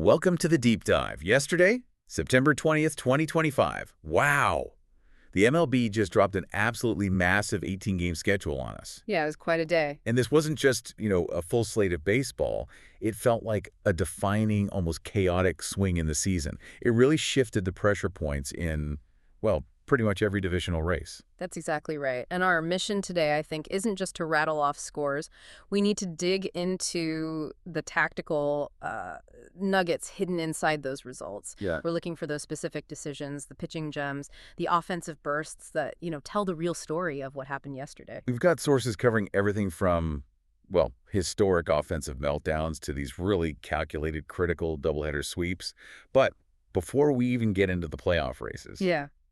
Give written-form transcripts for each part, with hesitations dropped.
Welcome to the Deep Dive. Yesterday, September 20th, 2025. Wow! The MLB just dropped an absolutely massive 18-game schedule on us. Yeah, it was quite a day. And this wasn't just, a full slate of baseball. It felt like a defining, almost chaotic swing in the season. It really shifted the pressure points in, well, pretty much every divisional race. That's exactly right. And our mission today, I think, isn't just to rattle off scores. We need to dig into the tactical nuggets hidden inside those results. Yeah. We're looking for those specific decisions, the pitching gems, the offensive bursts that, tell the real story of what happened yesterday. We've got sources covering everything from, well, historic offensive meltdowns to these really calculated, critical doubleheader sweeps. But before we even get into the playoff races,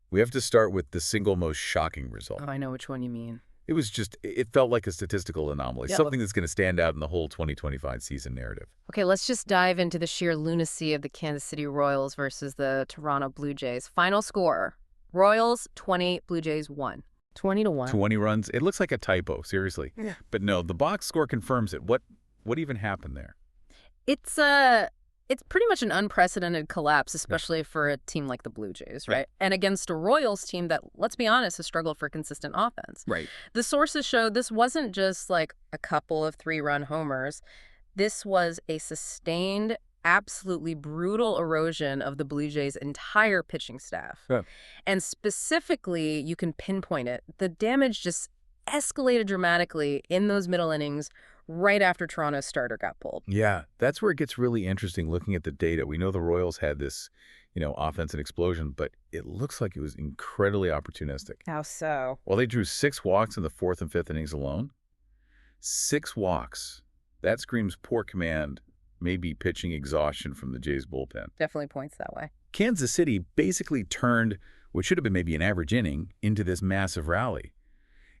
we have to start with the single most shocking result. Oh, I know which one you mean. It felt like a statistical anomaly, Yeah, something that's going to stand out in the whole 2025 season narrative. Okay, let's just dive into the sheer lunacy of the Kansas City Royals versus the Toronto Blue Jays. Final score, Royals 20, Blue Jays 1. 20-1. 20 runs. It looks like a typo, seriously. Yeah. But no, the box score confirms it. What even happened there? It's pretty much an unprecedented collapse, especially for a team like the Blue Jays, right? And against a Royals team that, let's be honest, has struggled for consistent offense. Right. The sources show this wasn't just like a couple of three-run homers. This was a sustained, absolutely brutal erosion of the Blue Jays' entire pitching staff. Yeah. And specifically, you can pinpoint it. The damage just escalated dramatically in those middle innings right after Toronto's starter got pulled. Yeah, that's where it gets really interesting looking at the data. We know the Royals had this, offensive explosion, but it looks like it was incredibly opportunistic. How so? Well, they drew 6 walks in the 4th and 5th innings alone. 6 walks. That screams poor command, maybe pitching exhaustion from the Jays bullpen. Definitely points that way. Kansas City basically turned what should have been maybe an average inning into this massive rally.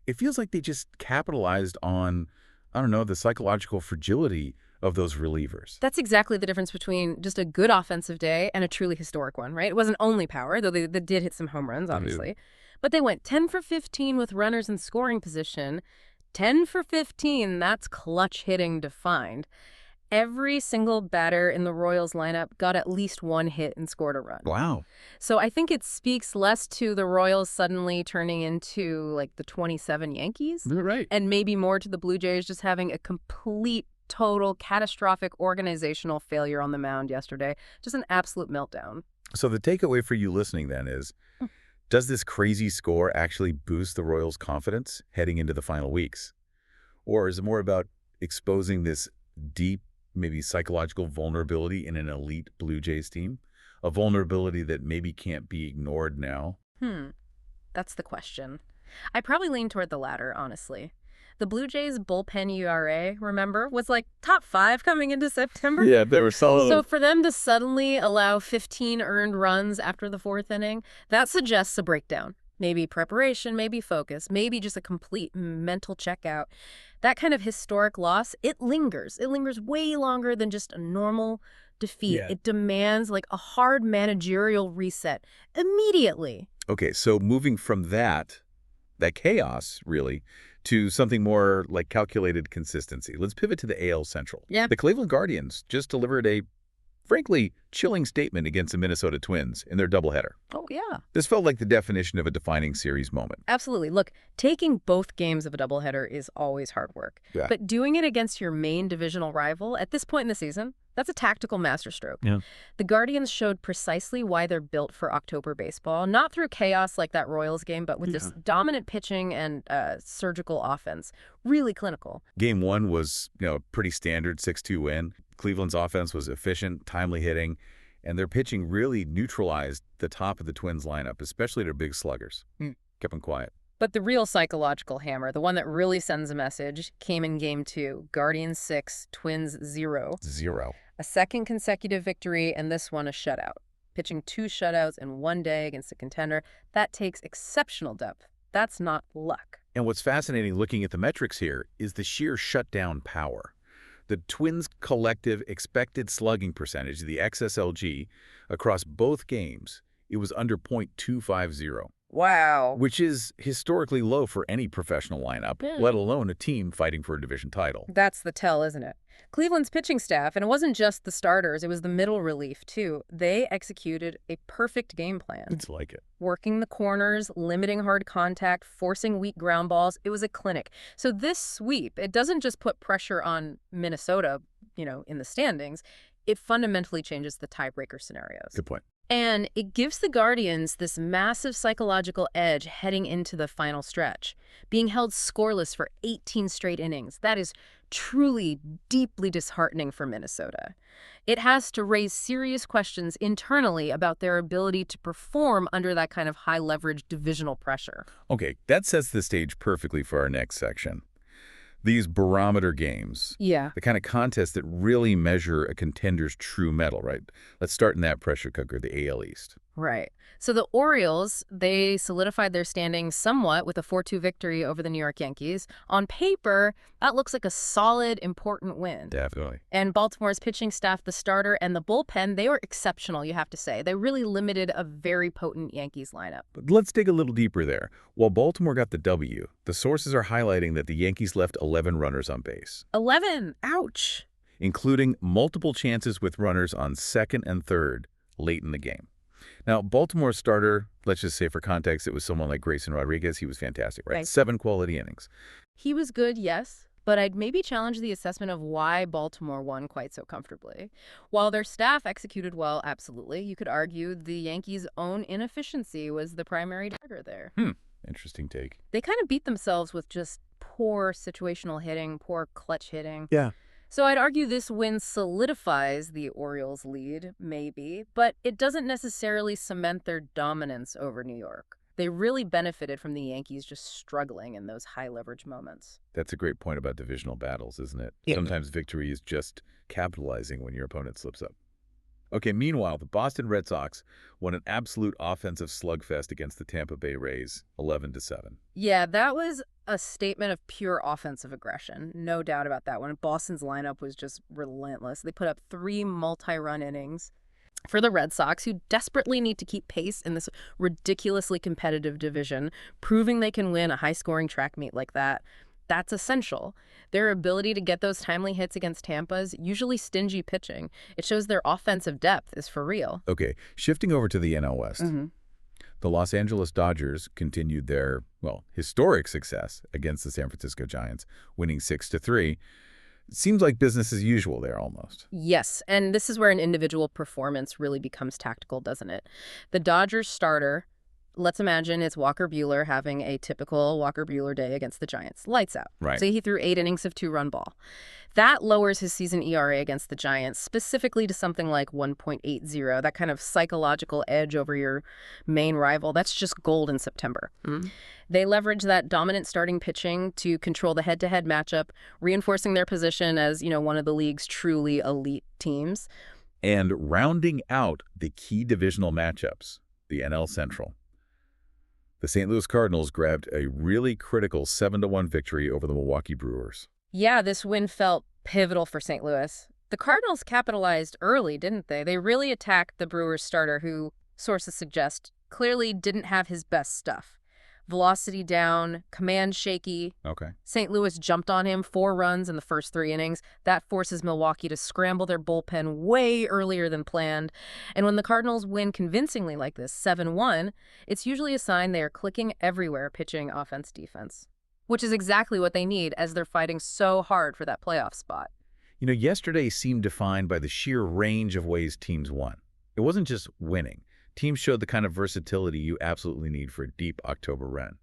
It feels like they just capitalized on, the psychological fragility of those relievers. That's exactly the difference between just a good offensive day and a truly historic one, right? It wasn't only power, though they did hit some home runs, obviously. But they went 10 for 15 with runners in scoring position. 10 for 15, that's clutch hitting defined. Every single batter in the Royals lineup got at least one hit and scored a run. Wow. So I think it speaks less to the Royals suddenly turning into like the 27 Yankees. Right. And maybe more to the Blue Jays just having a complete, total, catastrophic organizational failure on the mound yesterday. Just an absolute meltdown. So the takeaway for you listening then is, does this crazy score actually boost the Royals' confidence heading into the final weeks? Or is it more about exposing this deep, maybe psychological vulnerability in an elite Blue Jays team? A vulnerability that maybe can't be ignored now? That's the question. I probably lean toward the latter, honestly. The Blue Jays bullpen ERA, remember, was like top 5 coming into September. Yeah, they were solid. So for them to suddenly allow 15 earned runs after the 4th inning, that suggests a breakdown. Maybe preparation, maybe focus, maybe just a complete mental checkout. That kind of historic loss, it lingers. It lingers way longer than just a normal defeat. Yeah. It demands like a hard managerial reset immediately. Okay, so moving from that chaos, really, to something more like calculated consistency. Let's pivot to the AL Central. Yeah. The Cleveland Guardians just delivered a, frankly, chilling statement against the Minnesota Twins in their doubleheader. Oh, yeah. This felt like the definition of a defining series moment. Absolutely. Look, taking both games of a doubleheader is always hard work. Yeah. But doing it against your main divisional rival at this point in the season, that's a tactical masterstroke. Yeah. The Guardians showed precisely why they're built for October baseball, not through chaos like that Royals game, but with this dominant pitching and surgical offense. Really clinical. Game 1 was, a pretty standard 6-2 win. Cleveland's offense was efficient, timely hitting, and their pitching really neutralized the top of the Twins lineup, especially their big sluggers. Kept them quiet. But the real psychological hammer, the one that really sends a message, came in Game 2. Guardians 6, Twins 0. 0. A second consecutive victory, and this one a shutout. Pitching 2 shutouts in one day against a contender, that takes exceptional depth. That's not luck. And what's fascinating looking at the metrics here is the sheer shutdown power. The Twins' collective expected slugging percentage, the XSLG, across both games, it was under .250. Wow. which is historically low for any professional lineup, Yeah. let alone a team fighting for a division title. That's the tell, isn't it? Cleveland's pitching staff, and it wasn't just the starters, it was the middle relief, too. They executed a perfect game plan. It's like it. Working the corners, limiting hard contact, forcing weak ground balls. It was a clinic. So this sweep, it doesn't just put pressure on Minnesota, in the standings. It fundamentally changes the tiebreaker scenarios. Good point. And it gives the Guardians this massive psychological edge heading into the final stretch. Being held scoreless for 18 straight innings, that is truly, deeply disheartening for Minnesota. It has to raise serious questions internally about their ability to perform under that kind of high-leverage divisional pressure. Okay, that sets the stage perfectly for our next section. These barometer games, Yeah. the kind of contests that really measure a contender's true mettle, right? Let's start in that pressure cooker, the AL East. Right. So the Orioles, they solidified their standing somewhat with a 4-2 victory over the New York Yankees. On paper, that looks like a solid, important win. Definitely. And Baltimore's pitching staff, the starter and the bullpen, they were exceptional, you have to say. They really limited a very potent Yankees lineup. But let's dig a little deeper there. While Baltimore got the W, the sources are highlighting that the Yankees left 11 runners on base, 11! Ouch! including multiple chances with runners on second and third late in the game. Now, Baltimore's starter, let's just say for context, it was someone like Grayson Rodriguez. He was fantastic, right? Right. 7 quality innings. He was good, yes, but I'd maybe challenge the assessment of why Baltimore won quite so comfortably. While their staff executed well, absolutely, you could argue the Yankees' own inefficiency was the primary trigger there. Interesting take. They kind of beat themselves with just poor situational hitting, poor clutch hitting. Yeah. So I'd argue this win solidifies the Orioles' lead, maybe, but it doesn't necessarily cement their dominance over New York. They really benefited from the Yankees just struggling in those high-leverage moments. That's a great point about divisional battles, isn't it? Yeah. Sometimes victory is just capitalizing when your opponent slips up. Okay, meanwhile, the Boston Red Sox won an absolute offensive slugfest against the Tampa Bay Rays, 11-7. Yeah, that was a statement of pure offensive aggression. No doubt about that one. Boston's lineup was just relentless. They put up 3 multi-run innings. For the Red Sox, who desperately need to keep pace in this ridiculously competitive division, proving they can win a high-scoring track meet like that, that's essential. Their ability to get those timely hits against Tampa's usually stingy pitching. It shows their offensive depth is for real. Okay, shifting over to the NL West. The Los Angeles Dodgers continued their, historic success against the San Francisco Giants, winning 6-3. It seems like business as usual there almost. Yes, and this is where an individual performance really becomes tactical, doesn't it? The Dodgers starter, let's imagine it's Walker Buehler having a typical Walker Buehler day against the Giants. Lights out. Right. So he threw 8 innings of 2-run ball. That lowers his season ERA against the Giants, specifically to something like 1.80, that kind of psychological edge over your main rival. That's just gold in September. They leverage that dominant starting pitching to control the head-to-head matchup, reinforcing their position as, one of the league's truly elite teams. And rounding out the key divisional matchups, the NL Central. The St. Louis Cardinals grabbed a really critical 7-1 victory over the Milwaukee Brewers. Yeah, this win felt pivotal for St. Louis. The Cardinals capitalized early, didn't they? They really attacked the Brewers starter who, sources suggest, clearly didn't have his best stuff. Velocity down, command shaky. Okay. St. Louis jumped on him 4 runs in the first 3 innings. That forces Milwaukee to scramble their bullpen way earlier than planned. And when the Cardinals win convincingly like this, 7-1, it's usually a sign they are clicking everywhere pitching offense defense, which is exactly what they need as they're fighting so hard for that playoff spot. Yesterday seemed defined by the sheer range of ways teams won. It wasn't just winning. Teams showed the kind of versatility you absolutely need for a deep October run.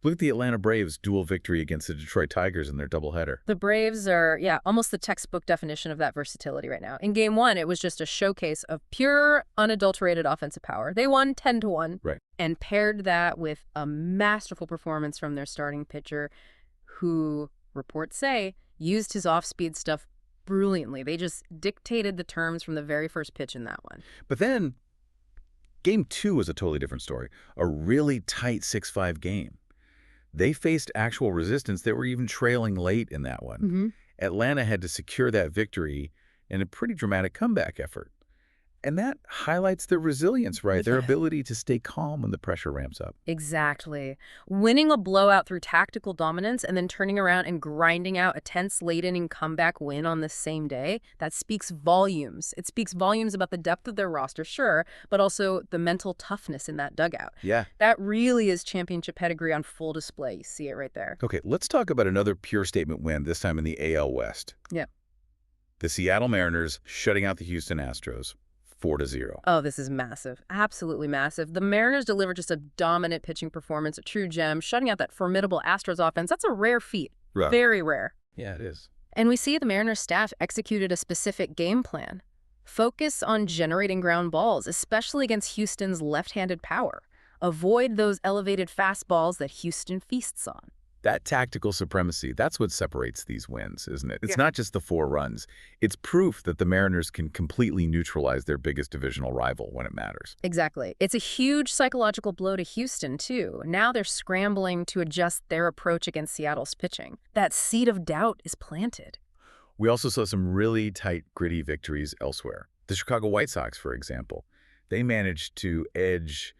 Look at the Atlanta Braves' dual victory against the Detroit Tigers in their doubleheader. The Braves are, almost the textbook definition of that versatility right now. In Game 1, it was just a showcase of pure, unadulterated offensive power. They won 10-1. Right. And paired that with a masterful performance from their starting pitcher, who, reports say, used his off-speed stuff brilliantly. They just dictated the terms from the very first pitch in that one. But then, Game 2 was a totally different story. A really tight 6-5 game. They faced actual resistance. They were even trailing late in that one. Atlanta had to secure that victory in a pretty dramatic comeback effort. And that highlights their resilience, right? Their Yeah. ability to stay calm when the pressure ramps up. Exactly. Winning a blowout through tactical dominance and then turning around and grinding out a tense late-inning comeback win on the same day, that speaks volumes. It speaks volumes about the depth of their roster, sure, but also the mental toughness in that dugout. Yeah. That really is championship pedigree on full display. You see it right there. Okay, let's talk about another pure statement win, this time in the AL West. Yeah. The Seattle Mariners shutting out the Houston Astros 4-0. Oh, this is massive. Absolutely massive. The Mariners delivered just a dominant pitching performance, a true gem, shutting out that formidable Astros offense. That's a rare feat. Right. Very rare. Yeah, it is. And we see the Mariners staff executed a specific game plan. Focus on generating ground balls, especially against Houston's left-handed power. Avoid those elevated fastballs that Houston feasts on. That tactical supremacy, that's what separates these wins, isn't it? It's Yeah. not just the 4 runs. It's proof that the Mariners can completely neutralize their biggest divisional rival when it matters. Exactly. It's a huge psychological blow to Houston, too. Now they're scrambling to adjust their approach against Seattle's pitching. That seed of doubt is planted. We also saw some really tight, gritty victories elsewhere. The Chicago White Sox, for example, they managed to edge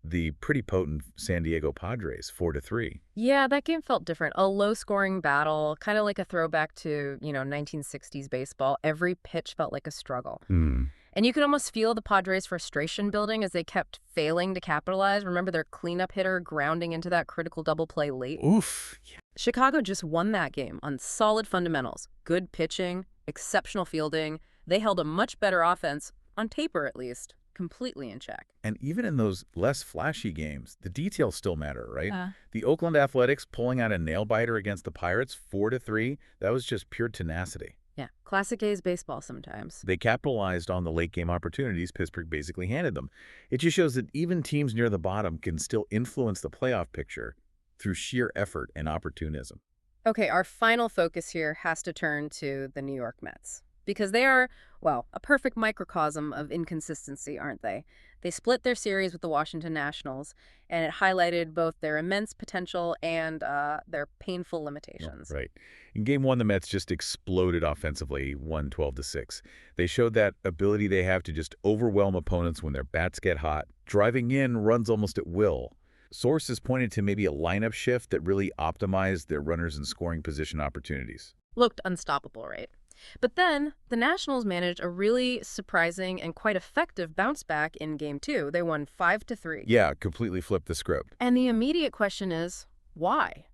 the pretty potent San Diego Padres 4-3. Yeah, that game felt different. A low-scoring battle, kind of like a throwback to, 1960s baseball. Every pitch felt like a struggle. And you could almost feel the Padres' frustration building as they kept failing to capitalize. Remember their cleanup hitter grounding into that critical double play late? Oof. Chicago just won that game on solid fundamentals. Good pitching, exceptional fielding. They held a much better offense, on paper at least, completely in check. And even in those less flashy games, the details still matter, right? The Oakland Athletics pulling out a nail-biter against the Pirates 4-3, that was just pure tenacity. Yeah, classic A's baseball sometimes. They capitalized on the late-game opportunities Pittsburgh basically handed them. It just shows that even teams near the bottom can still influence the playoff picture through sheer effort and opportunism. Okay, our final focus here has to turn to the New York Mets. Because they are, well, a perfect microcosm of inconsistency, aren't they? They split their series with the Washington Nationals, and it highlighted both their immense potential and their painful limitations. Right. In Game 1, the Mets just exploded offensively, won 12-6. They showed that ability they have to just overwhelm opponents when their bats get hot, driving in runs almost at will. Sources pointed to maybe a lineup shift that really optimized their runners in scoring position opportunities. Looked unstoppable, right? But then, the Nationals managed a really surprising and quite effective bounce back in Game 2. They won 5-3. Yeah, completely flipped the script. And the immediate question is, why?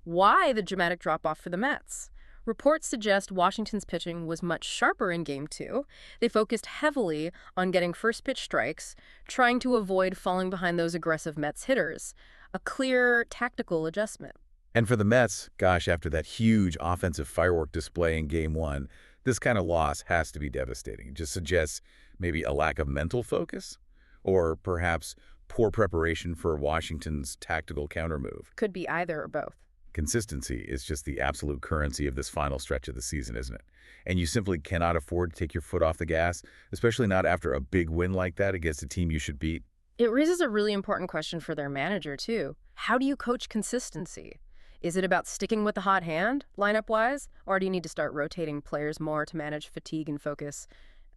Why the dramatic drop-off for the Mets? Reports suggest Washington's pitching was much sharper in Game 2. They focused heavily on getting first-pitch strikes, trying to avoid falling behind those aggressive Mets hitters. A clear tactical adjustment. And for the Mets, gosh, after that huge offensive firework display in Game 1, this kind of loss has to be devastating. It just suggests maybe a lack of mental focus, or perhaps poor preparation for Washington's tactical countermove. Could be either or both. Consistency is just the absolute currency of this final stretch of the season, isn't it? And you simply cannot afford to take your foot off the gas, especially not after a big win like that against a team you should beat. It raises a really important question for their manager, too. How do you coach consistency? Is it about sticking with the hot hand, lineup-wise? Or do you need to start rotating players more to manage fatigue and focus?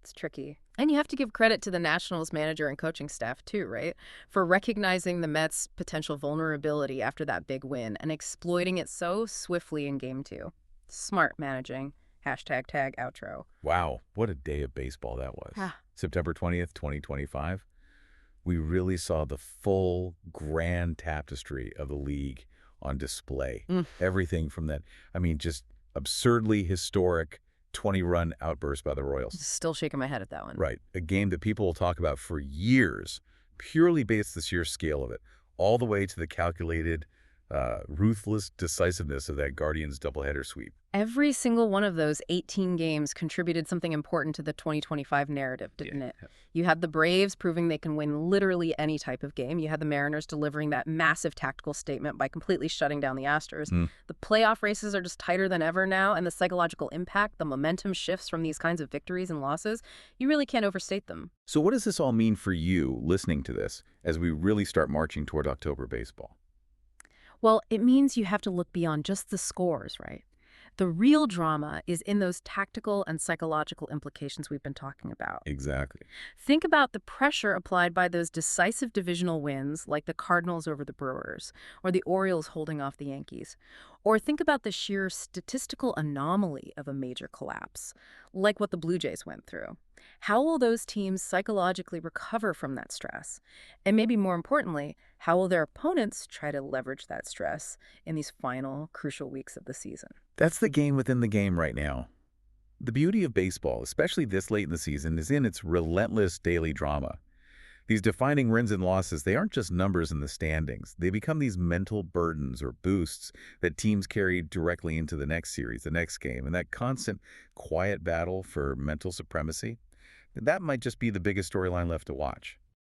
It's tricky. And you have to give credit to the Nationals manager and coaching staff, too, right? For recognizing the Mets' potential vulnerability after that big win and exploiting it so swiftly in Game 2. Smart managing. #tag outro. Wow, what a day of baseball that was. September 20th, 2025. We really saw the full grand tapestry of the league on display. Everything from that, just absurdly historic 20-run outburst by the Royals. Still shaking my head at that one. Right. A game that people will talk about for years, purely based the sheer scale of it, all the way to the calculated, ruthless decisiveness of that Guardians doubleheader sweep. Every single one of those 18 games contributed something important to the 2025 narrative, didn't it? You had the Braves proving they can win literally any type of game. You had the Mariners delivering that massive tactical statement by completely shutting down the Astros. The playoff races are just tighter than ever now, and the psychological impact, the momentum shifts from these kinds of victories and losses, you really can't overstate them. So what does this all mean for you listening to this as we really start marching toward October baseball? Well, it means you have to look beyond just the scores, right? The real drama is in those tactical and psychological implications we've been talking about. Exactly. Think about the pressure applied by those decisive divisional wins, like the Cardinals over the Brewers, or the Orioles holding off the Yankees. Or think about the sheer statistical anomaly of a major collapse, like what the Blue Jays went through. How will those teams psychologically recover from that stress? And maybe more importantly, how will their opponents try to leverage that stress in these final, crucial weeks of the season? That's the game within the game right now. The beauty of baseball, especially this late in the season, is in its relentless daily drama. These defining wins and losses, they aren't just numbers in the standings. They become these mental burdens or boosts that teams carry directly into the next series, the next game. And that constant, quiet battle for mental supremacy, that might just be the biggest storyline left to watch.